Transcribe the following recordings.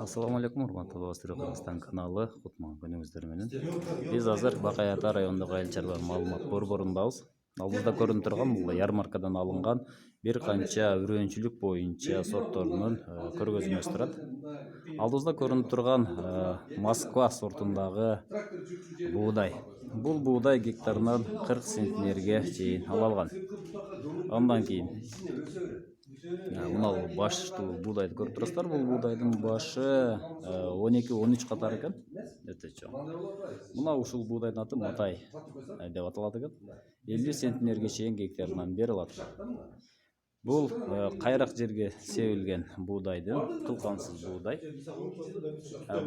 Assalamu alaikum, урматтуу Кыргызстан каналы, кутман күнүңүздөр менен. Биз азыр Бакай Ата районундагы айыл чарба маалымат борборунбуз. Алдыбызда көрүнүп турган бул ярмаркадан алынган бир канча үрөөнчүлүк боюнча сортторунун көргөзмөсү турат. Алдыбызда көрүнүп турган Москва сортундагы буудай. Бул буудай гектарынан 40 центнерге чейин ала алган. Андан кийин мына баштуу буудайды көрүп турасыздар. Бул буудайдын башы 12-13 катар экен. Өтө чоң. Мына ушул буудайдын аты Матай деп аталат экен. 50 центнерге чейин гектарынан бери алат. Бул кайрак жерге себилген буудайдын кылкансыз буудай.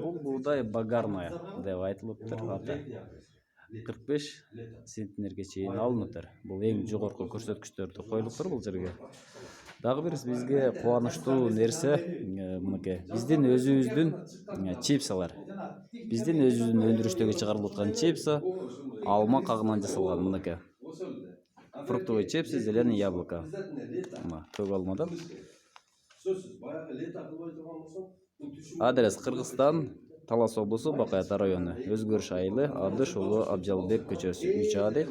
Бул буудай багарная деп айтылыптыр. Аты 45 центнерге чейин алынып. Бул эң жогорку көрсөткүчтөрдү коюлуптур бул жерге. Дагы бир бизге кубанычтуу нерсе мынакей. Биздин өзүбүздүн чипсалар. Биздин өзүбүздүн өндүрүштөгү чыгарылып аткан чипса алма кагынан жасалган мынакей. Фруктовый чипсы, зеленый яблоко. Көк алмадан. Адрес Кыргызстан, Талас облусу, Бакай Ата району. Өзгөрүш айылы, Абдыш уулу Абжалбек көчөсү 3А дейт.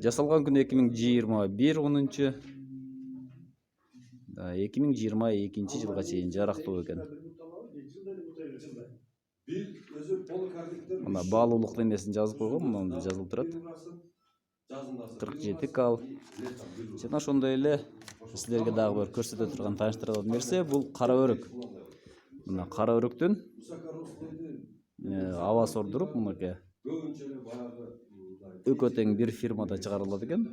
Жасалган күнү 2021 2022 жылга чейин жарактуу экен. Мына баалуулук немесин жазып койгон, мына жазылып турат. 47 кал. Жана ошондой эле силерге дагы бир көрсөтө турган тааныштырган нерсе бул кара өрүк. Мына кара өрүктүн абасы ордуруп мынакей. Экөө тең бир фирмада чыгарылат экен.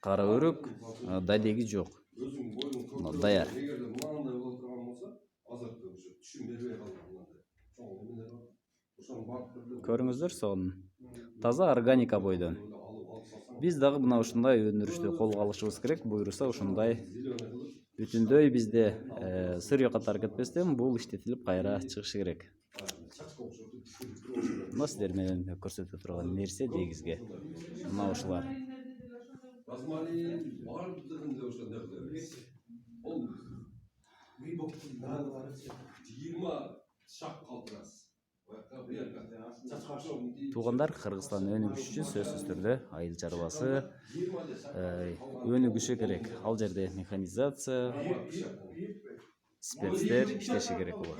Кара өрүк, дадеги жок. Даяр. Көрүңүздөр, сонун. Таза органика бойдон. Биз дагы мына ушундай өндүрүштү колго алышыбыз керек. Буйруса ушундай бүтүндөй бизде сырьё катары кетпестен бул иштетилип кайра чыгышы керек. Мына сиздер менен көрсөтө турган нерсе негизги мына ушулар. Туугандар, Кыргызстан өнүгүш үчүн сөзсүз түрдө айыл чарбасы өнүгүшү керек. Ал жерде механизация, спецтер иштеши керек болот.